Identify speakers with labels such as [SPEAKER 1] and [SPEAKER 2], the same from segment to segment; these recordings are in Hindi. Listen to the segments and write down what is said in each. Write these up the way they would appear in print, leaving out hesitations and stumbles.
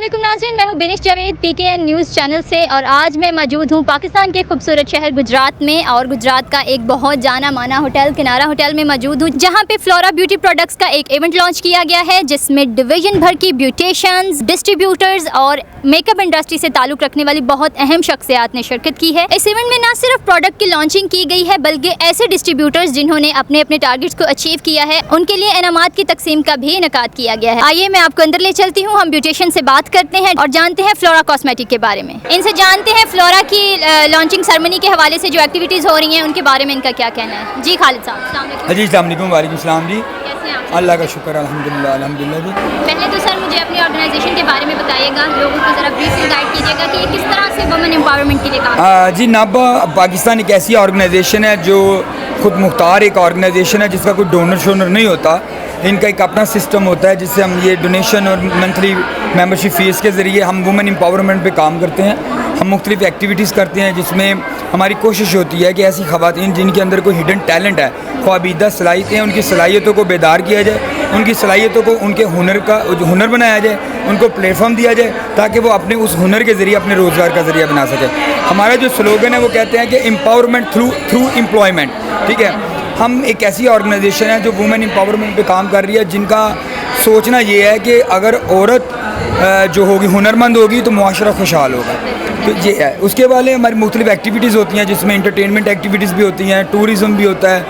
[SPEAKER 1] अस्सलामुअलैकुम नाज़रीन, मैं हूँ बेनिश जावेद PKN न्यूज़ चैनल से और आज मैं मौजूद हूँ पाकिस्तान के खूबसूरत शहर गुजरात में और गुजरात का एक बहुत जाना माना होटल किनारा होटल में मौजूद हूँ, जहाँ पे फ्लोरा ब्यूटी प्रोडक्ट्स का एक इवेंट लॉन्च किया गया है जिसमें डिवीजन भर की ब्यूटिशियंस, डिस्ट्रीब्यूटर्स और मेकअप इंडस्ट्री से ताल्लुक़ रखने वाली बहुत अहम शख्सियात ने शिरकत की है। इस इवेंट में न सिर्फ प्रोडक्ट की लॉन्चिंग की गई है बल्कि ऐसे डिस्ट्रीब्यूटर्स जिन्होंने अपने अपने टारगेट्स को अचीव किया है उनके लिए इनामात की तकसीम का भी इनेकाद किया गया है। आइए मैं आपको अंदर ले चलती हूँ, हम ब्यूटिशियन से बात करते हैं और जानते हैं फ्लोरा कॉस्मेटिक के बारे में। इनसे जानते हैं फ्लोरा की लॉन्चिंग सेरेमनी के हवाले से जो एक्टिविटीज़ हो रही हैं उनके बारे में इनका क्या कहना है। जी खालिद साहब, अस्सलाम वालेकुम।
[SPEAKER 2] जी अस्सलाम वालेकुम। वालेकुम सलाम जी।
[SPEAKER 1] कैसे हैं आप?
[SPEAKER 2] अल्लाह का शुक्र, अल्हम्दुलिल्लाह अल्हम्दुलिल्लाह जी।
[SPEAKER 1] पहले तो सर मुझे अपनी ऑर्गेनाइजेशन के बारे में बताइएगा, लोगों को ज़रा ब्रीफली गाइड कीजिएगा कि ये किस तरह से वुमेन एम्पावरमेंट के लिए काम।
[SPEAKER 2] जी नाबा पाकिस्तान एक ऐसी ऑर्गेनाइजेशन है जो खुद मुख्तार एक ऑर्गेनाइजेशन है जिसका कोई डोनर शोनर नहीं होता। इनका एक अपना सिस्टम होता है जिससे हम ये डोनेशन और मंथली मेंबरशिप फ़ीस के ज़रिए हम वुमेन एम्पावरमेंट पे काम करते हैं। हम मुख्तलिफ़ एक्टिविटीज़ करते हैं जिसमें हमारी कोशिश होती है कि ऐसी ख़वातीन जिनके अंदर कोई हिडन टैलेंट है, ख्वाबीदा सलाहियतें, उनकी सलाहियतों को बेदार किया जाए, उनकी सलाहियतों को उनके हुनर का जो हुनर बनाया जाए, उनको प्लेटफॉर्म दिया जाए ताकि वो अपने उस हुनर के ज़रिए अपने रोज़गार का ज़रिया बना सके। हमारा जो स्लोगन है वो कहते हैं कि एम्पावरमेंट थ्रू एम्प्लॉयमेंट। ठीक है, हम एक ऐसी ऑर्गेनाइजेशन है जो वुमेन एम्पावरमेंट पे काम कर रही है, जिनका सोचना ये है कि अगर औरत जो होगी हुनरमंद होगी तो मुआशरा खुशहाल होगा। तो ये है। उसके वाले हमारी मुख्तलिफ़ एक्टिविटीज़ होती हैं जिसमें इंटरटेनमेंट एक्टिविटीज़ भी होती हैं, टूरिज़म भी होता है,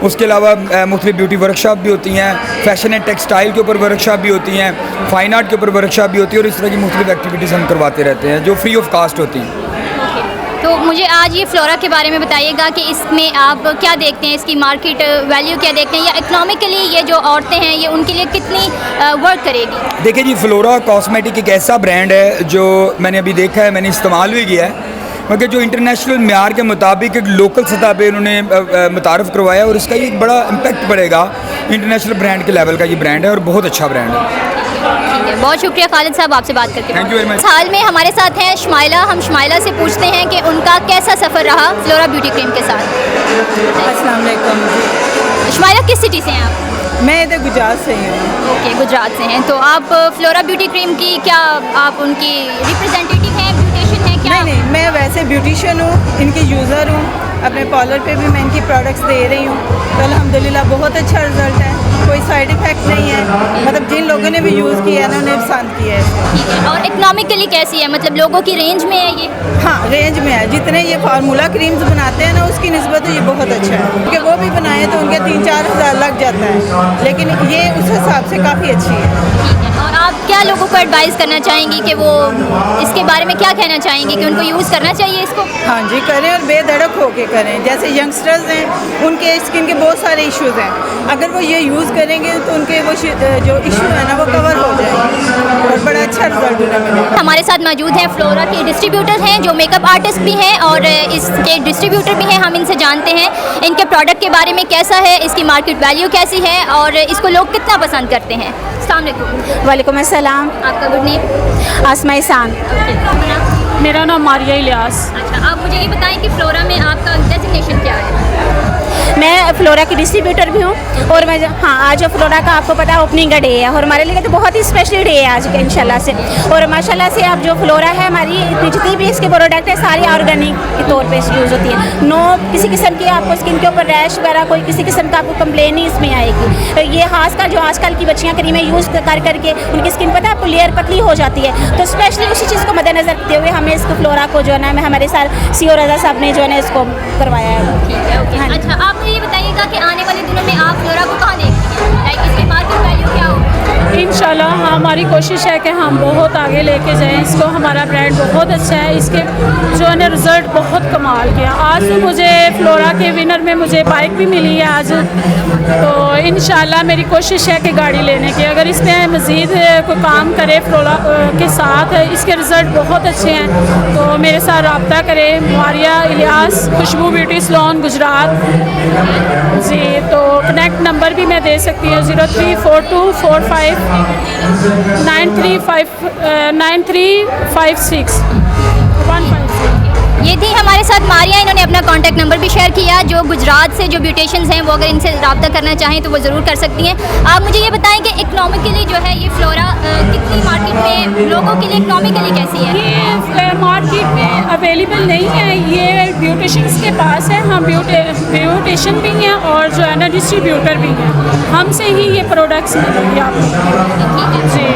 [SPEAKER 2] उसके अलावा मुख्तलिफ़ ब्यूटी वर्कशॉप भी होती हैं, फैशन एंड टेक्सटाइल के ऊपर वर्कशॉप भी होती हैं, फ़ाइन आर्ट के ऊपर वर्कशॉप भी होती है और इस तरह की मुख्तलिफ़ एक्टिविटीज़ हम करवाते रहते हैं जो फ्री ऑफ कास्ट होती हैं।
[SPEAKER 1] तो मुझे आज ये फ्लोरा के बारे में बताइएगा कि इसमें आप क्या देखते हैं, इसकी मार्केट वैल्यू क्या देखते हैं या इकोनॉमिकली ये जो औरतें हैं ये उनके लिए कितनी वर्क करेगी। देखिए
[SPEAKER 2] जी, फ्लोरा कॉस्मेटिक एक ऐसा ब्रांड है जो मैंने अभी देखा है, मैंने इस्तेमाल भी किया है, मगर जो इंटरनेशनल म्यार के मुताबिक एक लोकल सतह पे उन्होंने मुतारफ़ करवाया और इसका ये एक बड़ा इम्पैक्ट पड़ेगा। इंटरनेशनल ब्रांड के लेवल का ये ब्रांड है और बहुत अच्छा ब्रांड है।
[SPEAKER 1] ठीक है, बहुत शुक्रिया खालिद साहब, आपसे बात करके।
[SPEAKER 2] Thank you very much.
[SPEAKER 1] हाल में हमारे साथ हैं शमाइला, हम शमाइला से पूछते हैं कि उनका कैसा सफ़र रहा फ्लोरा ब्यूटी क्रीम के साथ।
[SPEAKER 3] अस्सलाम वालेकुम।
[SPEAKER 1] शमाइला किस सिटी से हैं आप?
[SPEAKER 3] मैं इधर गुजरात से ही हूँ।
[SPEAKER 1] ओके, गुजरात से हैं। तो आप फ्लोरा ब्यूटी क्रीम की क्या आप उनकी रिप्रेजेंटेटिव हैं, ब्यूटिशियन हैं क्या?
[SPEAKER 3] नहीं, मैं वैसे ब्यूटिशियन हूँ, इनकी यूज़र हूँ। अपने पार्लर पे भी मैं इनकी प्रोडक्ट्स दे रही हूँ तो अल्हम्दुलिल्लाह बहुत अच्छा रिज़ल्ट है, कोई साइड इफ़ेक्ट नहीं है। मतलब जिन लोगों ने भी यूज़ किया है ना उन्हें पसंद किया है।
[SPEAKER 1] ठीक है, और इकोनॉमिकली कैसी है, मतलब लोगों की रेंज में है ये?
[SPEAKER 3] हाँ, रेंज में है। जितने ये फार्मूला क्रीम्स बनाते हैं ना उसकी निस्बत ये बहुत अच्छा है, क्योंकि वो भी बनाए तो उनके 3-4 हज़ार लग जाता है, लेकिन ये उस हिसाब से काफ़ी अच्छी है।
[SPEAKER 1] ठीक है, और आप क्या लोगों को एडवाइस करना चाहेंगी कि वो इसके बारे में क्या कहना चाहेंगी कि उनको यूज़ करना चाहिए इसको?
[SPEAKER 3] हाँ जी, करें और बेधड़क होके करें। जैसे यंगस्टर्स हैं उनके स्किन के बहुत सारे इश्यूज़ हैं, अगर वो ये यूज़ करेंगे तो उनके वो जो इशू है ना वो कवर हो जाएंगे और बड़ा अच्छा रिजल्ट उन्हें मिलेगा।
[SPEAKER 1] हमारे साथ मौजूद हैं फ्लोरा के डिस्ट्रीब्यूटर हैं जो मेकअप आर्टिस्ट भी हैं और इसके डिस्ट्रीब्यूटर भी हैं। हम इनसे जानते हैं इनके प्रोडक्ट के बारे में कैसा है, इसकी मार्केट वैल्यू कैसी है और इसको लोग कितना पसंद करते हैं। अस्सलाम वालेकुम।
[SPEAKER 4] वालेकुम अस्सलाम।
[SPEAKER 1] आपका गुड नेम?
[SPEAKER 4] आसमा इसान।
[SPEAKER 5] मेरा नाम मारिया इलियास।
[SPEAKER 1] अच्छा, आप मुझे ये बताएं कि फ्लोरा में आपका डेजिग्नेशन क्या है?
[SPEAKER 4] मैं फ्लोरा की डिस्ट्रीब्यूटर भी हूँ और मैं आज फ्लोरा का आपको पता है ओपनिंग का डे है और हमारे लिए तो बहुत ही स्पेशल डे है आज का इंशाल्लाह से। और माशाल्लाह से अब जो फ्लोरा है हमारी जितनी भी इसके प्रोडक्ट है सारी ऑर्गेनिक के तौर पे यूज़ होती है। नो किसी किस्म की आपको स्किन के ऊपर रैश वगैरह कोई किसी किस्म का आपको कंप्लेन नहीं इसमें आएगी। ये खासकर जो आजकल की बच्चियाँ क्रीमें यूज़ कर करके उनकी स्किन पता है आपको लेयर पतली हो जाती है, तो स्पेशली उसी चीज़ को मद्देनजर रखते हुए हमें इसको फ्लोरा को जो है ना हमारे साथ CEO रज़ा साहब ने जो है ना इसको करवाया है।
[SPEAKER 1] ठीक है, ओके।
[SPEAKER 4] हाँ।
[SPEAKER 1] अच्छा, आप मुझे ये बताइएगा कि आने वाले दिनों में आप फ्लोरा को कहाँ देखती हैं, लाइक इसकी मार्केट वैल्यू क्या होगी?
[SPEAKER 5] इंशाल्लाह हमारी कोशिश है कि हम बहुत आगे लेके जाएं इसको। हमारा ब्रांड बहुत अच्छा है, इसके जो है रिज़ल्ट बहुत कमाल किया। आज तो मुझे फ्लोरा के विनर में मुझे बाइक भी मिली है आज, तो इंशाल्लाह मेरी कोशिश है कि गाड़ी लेने की। अगर इसमें मज़ीद कोई काम करे फ्लोरा के साथ, इसके रिज़ल्ट बहुत अच्छे हैं तो मेरे साथ रब्ता करें। मारिया इलियास, खुशबू ब्यूटी सैलून गुजरात जी। तो कनेक्ट नंबर भी मैं दे सकती हूँ 034245 9356 156।
[SPEAKER 1] ये थी हमारे साथ मारिया, इन्होंने अपना कॉन्टैक्ट नंबर भी शेयर किया। जो गुजरात से जो ब्यूटिशियंस हैं वो अगर इनसे रब्ता करना चाहें तो वो ज़रूर कर सकती हैं। आप मुझे ये बताएं कि इकोनॉमिकली जो है ये फ्लोरा कितनी मार्केट में लोगों के लिए इकोनॉमिकली कैसी है?
[SPEAKER 5] ये मार्केट में अवेलेबल नहीं है, ये ब्यूटिशियंस के पास है। हम ब्यूटिशियन भी हैं और जो है ना डिस्ट्रीब्यूटर भी हैं, हमसे ही ये प्रोडक्ट्स मिलेंगे आपको जी।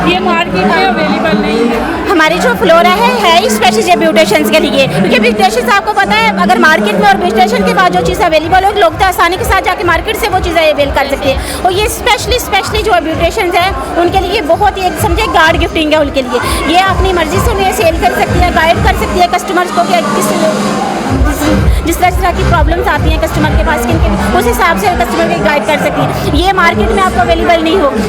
[SPEAKER 5] ये मार्केट में अवेलेबल नहीं है।
[SPEAKER 4] हमारी जो फ्लोरा है स्पेशल ब्यूटिशियंस के लिए, क्योंकि ब्यूटिशियंस आपको पता है अगर मार्केट में और ब्यूटिशियन के पास जो चीज़ अवेलेबल हो लोग तो आसानी के साथ जाके मार्केट से वो चीज़ें अवेल कर सकते हैं। और ये स्पेशली जो ब्यूटिशियंस हैं उनके लिए बहुत ही एक समझे गार्ड गिफ्टिंग है उनके लिए। ये अपनी मर्ज़ी से उन्हें सेल कर सकती है, गाइड कर सकती है कस्टमर्स को कि जिस तरह की प्रॉब्लम्स आती हैं कस्टमर के पास, स्किन के उस हिसाब से कस्टमर को गाइड कर सकती है। ये मार्केट में आपको अवेलेबल नहीं होगी।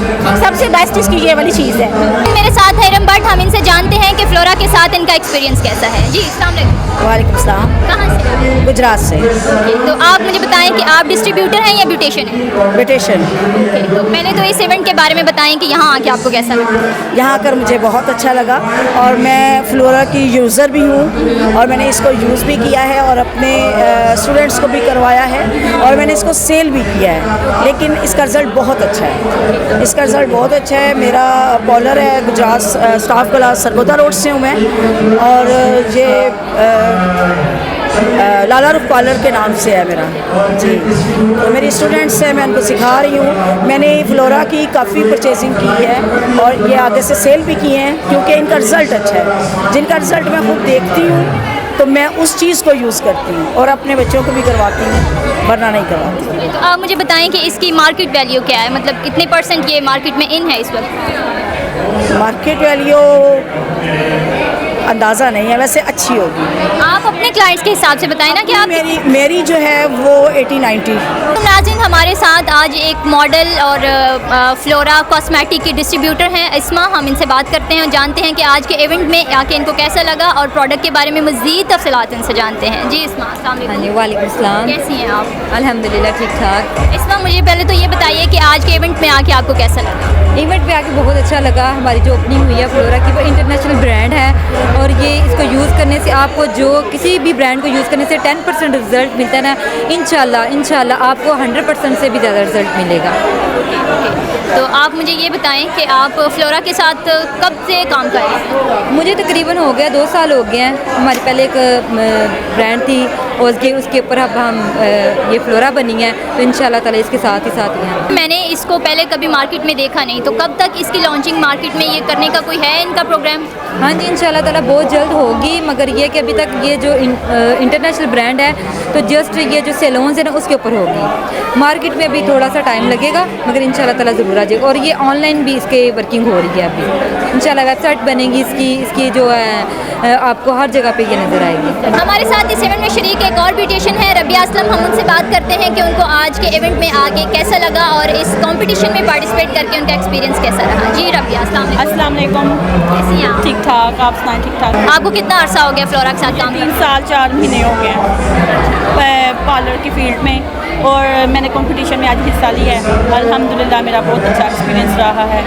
[SPEAKER 4] सबसे बेस्ट इसकी ये वाली चीज़ है।
[SPEAKER 1] मेरे साथ है इरम भट्ट, हम इनसे जानते हैं कि फ्लोरा के साथ इनका एक्सपीरियंस कैसा है। जी अस्सलाम वालेकुम।
[SPEAKER 6] वालेकुम सलाम।
[SPEAKER 1] कहाँ से?
[SPEAKER 6] गुजरात से।
[SPEAKER 1] ओके, तो आप मुझे बताएं कि आप डिस्ट्रीब्यूटर हैं या ब्यूटिशियन हैं?
[SPEAKER 6] ब्यूटिशियन।
[SPEAKER 1] ओके, तो पहले तो इस इवेंट के बारे में बताएं कि यहाँ आके आपको कैसा लगा?
[SPEAKER 6] यहाँ आकर मुझे बहुत अच्छा लगा और मैं फ्लोरा की यूज़र भी हूँ और मैंने इसको यूज़ भी किया है और अपने स्टूडेंट्स को भी करवाया है और मैंने इसको सेल भी किया है। लेकिन इसका रिज़ल्ट बहुत अच्छा है, इसका रिज़ल्ट बहुत अच्छा है। मेरा पार्लर है Gujarat staff class Sargodha road से हूँ मैं, और ये लाला रुख पार्लर के नाम से है मेरा जी। तो मेरी स्टूडेंट्स हैं, मैं उनको सिखा रही हूँ। मैंने फ्लोरा की काफ़ी परचेजिंग की है और ये आगे से सेल भी किए हैं क्योंकि इनका रिज़ल्ट अच्छा है। जिनका रिज़ल्ट मैं खुद देखती हूँ तो मैं उस चीज़ को यूज़ करती हूँ और अपने बच्चों को भी करवाती हूँ, वरना नहीं करवाती।
[SPEAKER 1] तो आप मुझे बताएं कि इसकी मार्केट वैल्यू क्या है, मतलब कितने % ये मार्केट में इन है इस वक्त?
[SPEAKER 6] मार्केट वैल्यू अंदाज़ा नहीं है, वैसे अच्छी होगी।
[SPEAKER 1] आप अपने क्लाइंट्स के हिसाब से बताएं ना कि आप
[SPEAKER 6] मेरी जो है वो 80-90।
[SPEAKER 1] तो नाज़रीन हमारे साथ आज एक मॉडल और फ्लोरा कॉस्मेटिक की डिस्ट्रीब्यूटर हैं इस्मा। हम इनसे बात करते हैं और जानते हैं कि आज के इवेंट में आके इनको कैसा लगा और प्रोडक्ट के बारे में मज़ीद तफसीलात इनसे जानते हैं। जी इस्मा अस्सलाम वालेकुम।
[SPEAKER 7] हाँ जी वालेकुम सलाम।
[SPEAKER 1] कैसी हैं आप?
[SPEAKER 7] अल्हम्दुलिल्लाह ठीक ठाक।
[SPEAKER 1] इस्मा मुझे पहले तो ये बताइए कि आज के इवेंट में आके आपको कैसा लगा?
[SPEAKER 7] इवेंट पे आके बहुत अच्छा लगा। हमारी जो ओपनिंग हुई है फ्लोरा की, वो इंटरनेशनल ब्रांड है और ये इसको यूज़ करने से आपको जो किसी भी ब्रांड को यूज़ करने से 10% रिज़ल्ट मिलता है ना, इंशाल्लाह आपको 100% से भी ज़्यादा रिज़ल्ट मिलेगा।
[SPEAKER 1] तो आप मुझे ये बताएं कि आप फ्लोरा के साथ कब से काम कर रहे हैं?
[SPEAKER 7] मुझे तकरीबन हो गया 2 साल हो गए हैं। हमारी पहले एक ब्रांड थी उसके ऊपर अब हम ये फ्लोरा बनी है, तो इंशाल्लाह ताला इसके साथ ही हैं।
[SPEAKER 1] मैंने इसको पहले कभी मार्केट में देखा नहीं, तो कब तक इसकी लॉन्चिंग मार्केट में ये करने का कोई है इनका प्रोग्राम?
[SPEAKER 7] हाँ जी इंशाल्लाह ताला बहुत जल्द होगी, मगर ये कि अभी तक ये जो इंटरनेशनल ब्रांड है तो जस्ट ये जो सैलून्स है ना उसके ऊपर होगी। मार्केट में अभी थोड़ा सा टाइम लगेगा, मगर इंशाल्लाह ताला ज़रूर आ जाएगा। और ये ऑनलाइन भी इसके वर्किंग हो रही है अभी। इंशाल्लाह वेबसाइट बनेगी इसकी जो है आपको हर जगह पे ये नज़र आएगी।
[SPEAKER 1] हमारे साथ इस इवेंट में शरीक एक और ब्यूटिशियन है रबिया असलम। हम उनसे बात करते हैं कि उनको आज के इवेंट में आके कैसा लगा और इस कंपटीशन में पार्टिसिपेट करके उनका एक्सपीरियंस कैसा रहा। जी रबिया
[SPEAKER 5] अस्सलाम वालेकुम।
[SPEAKER 1] कैसी हैं आप?
[SPEAKER 5] ठीक ठाक, आप सुनाएं? ठीक ठाक।
[SPEAKER 1] आपको कितना अरसा हो गया फ्लोरा के साथ काम?
[SPEAKER 5] 3 साल 4 महीने हो गए हैं पार्लर की फील्ड में, और मैंने कंपटीशन में आज हिस्सा लिया है। अल्हम्दुलिल्लाह मेरा बहुत अच्छा एक्सपीरियंस रहा है।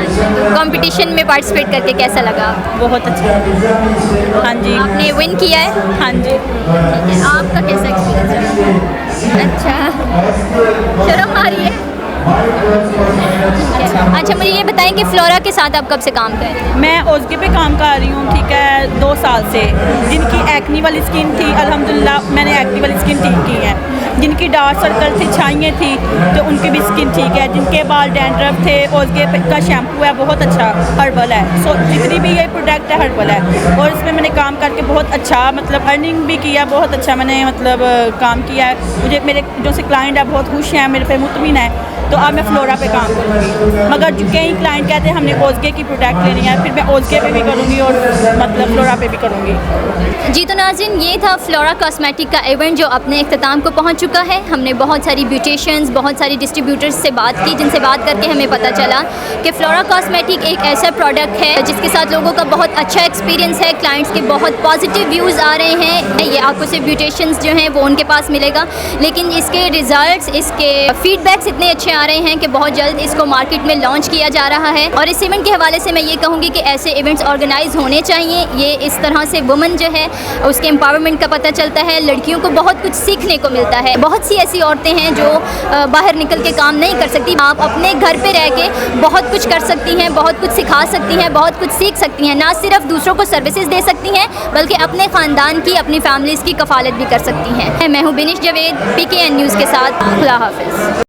[SPEAKER 1] कंपटीशन में पार्टिसिपेट करके कैसा लगा?
[SPEAKER 5] बहुत अच्छा। हाँ जी।
[SPEAKER 1] आपने विन किया है?
[SPEAKER 5] हाँ जी।
[SPEAKER 1] ठीक है, आपका कैसा एक्सपीरियंस रहा? अच्छा, शर्म आ रही है? अच्छा मुझे ये बताएं कि फ्लोरा के साथ आप कब से काम कर रहे हैं?
[SPEAKER 5] मैं ओज़गे पे काम कर रही हूँ, ठीक है, 2 साल से। जिनकी एक्नी वाली स्किन थी अल्हम्दुलिल्लाह मैंने एक्नी वाली स्किन ठीक की है। जिनकी डार्क सर्कल थी, छाइयाँ थी, तो उनकी भी स्किन ठीक है। जिनके बाल डैंड्रफ थे, ओज़गे का शैम्पू है बहुत अच्छा, हर्बल है। सो जितनी भी ये प्रोडक्ट है हर्बल है और इसमें मैंने काम करके बहुत अच्छा मतलब अर्निंग भी किया, बहुत अच्छा मैंने मतलब काम किया है। मुझे मेरे जो से क्लाइंट है बहुत खुश हैं, मेरे पे मुतमिन है, तो अब मैं फ्लोरा पे काम करूँगी। मगर जो कई क्लाइंट कहते हैं हमने ओज़गे की प्रोडक्ट लेनी है, फिर मैं ओज़गे पे भी करूँगी और मतलब फ्लोरा पे भी करूँगी।
[SPEAKER 1] जी तो नाज़रीन ये था फ्लोरा कॉस्मेटिक का इवेंट जो अपने इख्तिताम को पहुंच चुका है। हमने बहुत सारी ब्यूटिशियंस, बहुत सारी डिस्ट्रीब्यूटर्स से बात की, जिनसे बात करके हमें पता चला कि फ्लोरा कॉस्मेटिक एक ऐसा प्रोडक्ट है जिसके साथ लोगों का बहुत अच्छा एक्सपीरियंस है। क्लाइंट्स के बहुत पॉजिटिव व्यूज़ आ रहे हैं। ये आपको सिर्फ ब्यूटिशियंस जो हैं वो उनके पास मिलेगा, लेकिन इसके रिज़ल्ट, इसके फीडबैक्स इतने अच्छे आ रहे हैं कि बहुत जल्द इसको मार्केट में लॉन्च किया जा रहा है। और इस इवेंट के हवाले से मैं ये कहूँगी कि ऐसे इवेंट्स ऑर्गेनाइज होने चाहिए। ये इस तरह से वुमेन जो है उसके एम्पावरमेंट का पता चलता है, लड़कियों को बहुत कुछ सीखने को मिलता है। बहुत सी ऐसी औरतें हैं जो बाहर निकल के काम नहीं कर सकती, आप अपने घर पे रह के बहुत कुछ कर सकती हैं, बहुत कुछ सिखा सकती हैं, बहुत कुछ सीख सकती हैं। ना सिर्फ दूसरों को सर्विसेज दे सकती हैं बल्कि अपने ख़ानदान की, अपनी फैमिलीज़ की कफ़ालत भी कर सकती हैं। मैं हूँ बिनिश जवेद, PKN न्यूज़ के साथ। खुदा हाफिज़।